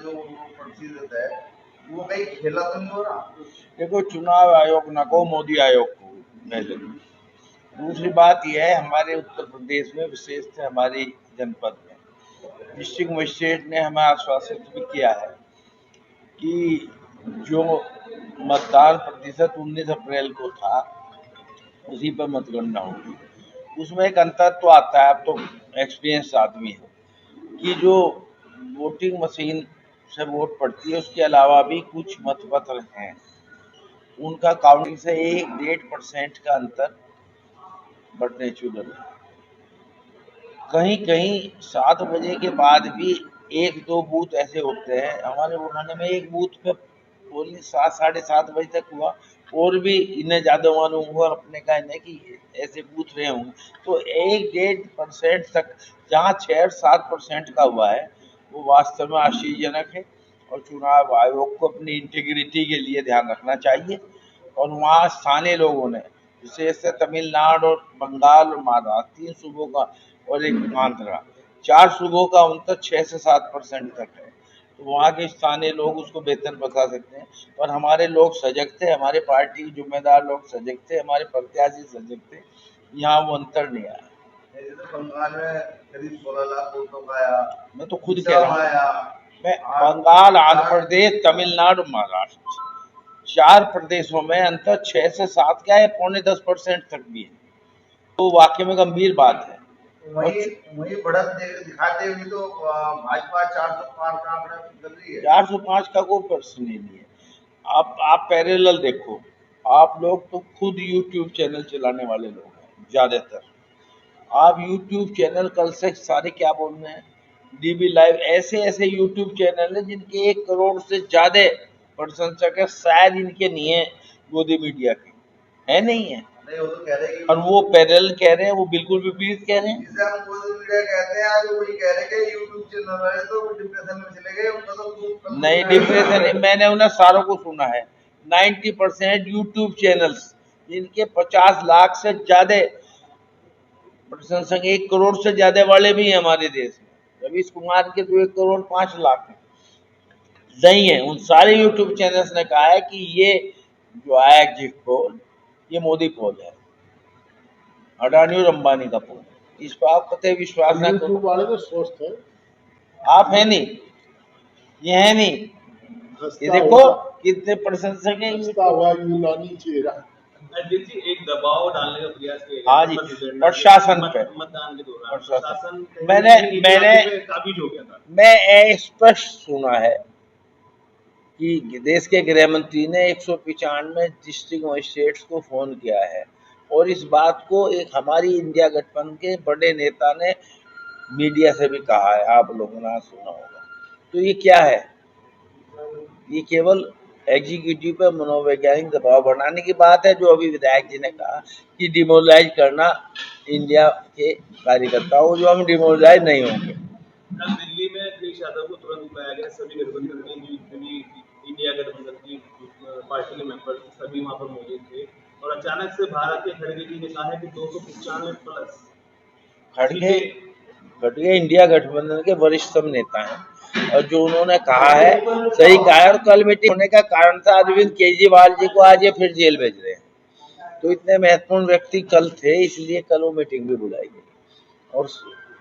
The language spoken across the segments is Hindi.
जो प्रतिशत है वो कहीं खेला तो नहीं हो रहा? देखो, चुनाव आयोग न को मोदी आयोग को पहले। दूसरी बात यह है, हमारे उत्तर प्रदेश में विशेषतः हमारी जनपद में डिस्ट्रिक्ट मजिस्ट्रेट ने हमें आश्वासित भी किया है कि जो मतदान प्रतिशत 19 अप्रैल को था उसी पर मतगणना होगी। उसमें एक अंतर तो आता है, अब तो एक्सपीरियंस आदमी है, कि जो वोटिंग मशीन से वोट पड़ती है उसके अलावा भी कुछ मतपत्र हैं, उनका काउंटिंग से 1-1.5% का अंतर बट नेचुरल है। कहीं कहीं 7 बजे के बाद भी 1-2 बूथ ऐसे होते हैं। हमारे बुढ़ाने में एक बूथ पे पोलिंग 7-7:30 बजे तक हुआ, और भी इन्हें ज्यादा मालूम हुआ अपने का इन्हें कि ऐसे बूथ रहे होंगे। तो 1-1.5% तक जहाँ 6-7% का हुआ है वो वास्तव में आश्चर्यजनक है, और चुनाव आयोग को अपनी इंटीग्रिटी के लिए ध्यान रखना चाहिए। और वहाँ स्थानीय लोगों ने, विशेषकर तमिलनाडु और बंगाल और महाराष्ट्र, 3 सूबों का और एक आंध्रा, 4 सूबों का अंतर 6 से 7% तक है। तो वहाँ के स्थानीय लोग उसको बेहतर बता सकते हैं। और हमारे लोग सजग थे, हमारे पार्टी के जिम्मेदार लोग सजग थे, हमारे प्रत्याशी सजग थे, यहाँ वो अंतर नहीं आया। बंगाल में करीब 16 लाख वोटों का आया। मैं तो खुद कह रहा हूँ, मैं बंगाल, आंध्र प्रदेश, तमिलनाडु, महाराष्ट्र, 4 प्रदेशों में अंतर 6 से 7 का है, 9.5% तक भी है। तो वाकई में गंभीर बात है। वही बढ़त दिखाते हुए तो भाजपा 400 पार का आंकड़ा निकल रही है। 405 का कोई प्रश्न नहीं है। आप पैरेलल देखो, आप लोग तो खुद यूट्यूब चैनल चलाने वाले लोग हैं ज्यादातर। आप यूट्यूब चैनल कल से सारे क्या बोल रहे हैं, डीबी लाइव, ऐसे ऐसे यूट्यूब चैनल है जिनके 1 करोड़ से ज्यादा प्रशंसक है, शायद इनके नहीं है, मोदी मीडिया के है, नहीं है। नहीं, वो तो कह रहे हैं, और वो पैरेलल कह रहे हैं, वो बिल्कुल विपरीत कह रहे हैं। जिसे हम मोदी मीडिया कहते हैं, आज वही कह रहे हैं कि यूट्यूब चैनल वाले तो डिप्रेशन में चले गए, उनका तो नहीं, डिप्रेशन नहीं, मैंने उन्हें सारों को सुना है। 90% यूट्यूब चैनल्स जिनके 50 लाख से ज्यादा प्रशंसक, 1 करोड़ से ज्यादा वाले भी हैं हमारे देश में। रवीश कुमार के तो 1 करोड़ 5 लाख नहीं है। उन सारे यूट्यूब चैनल्स ने कहा है कि ये जो आया एग्जिट पोल, ये मोदी पोल है, अडानी और अंबानी का पोल। इस पर आप कतई विश्वास न करो। वाले में स्वस्थ है, आप है नहीं, ये है नहीं, ये देखो कितने प्रशंसक हैं। यूनानी चेहरा जी एक दबाव डालने का प्रयास किया। हाँ जी, प्रशासन पे, मतदान के दौरान प्रशासन मैंने काबिज हो गया था। मैं स्पष्ट सुना है कि देश के गृह मंत्री ने 195 डिस्ट्रिक्ट मजिस्ट्रेट्स को फोन किया है, और इस बात को एक हमारी इंडिया गठबंधन के बड़े नेता ने मीडिया से भी कहा है, आप लोगों ने सुना होगा। तो ये क्या है, ये केवल एग्जीक्यूटिव पर मनोवैज्ञानिक दबाव बनाने की बात है, जो अभी विधायक जी ने कहा कि डिमोरलाइज करना इंडिया के कार्यकर्ताओं, जो हम डिमोरलाइज नहीं होंगे। कल दिल्ली में अखिलेश यादव को तुरंत बुलाया गया, सभी गठबंधन की, इंडिया गठबंधन की पार्टी के मेंबर सभी वहां पर मौजूद थे, और अचानक से भारतीय खड़गे जी ने कहा है कि 295 प्लस। खड़गे इंडिया गठबंधन के वरिष्ठतम नेता हैं, और जो उन्होंने कहा है सही कहा है। और कल मीटिंग होने का कारण था अरविंद केजरीवाल जी को आज ये फिर जेल भेज रहे हैं, तो इतने महत्वपूर्ण व्यक्ति कल थे, इसलिए कल वो मीटिंग भी बुलाई गई, और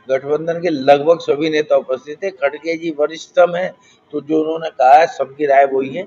गठबंधन के लगभग सभी नेता उपस्थित थे। खड़गे जी वरिष्ठतम है, तो जो उन्होंने कहा है सबकी राय वही है।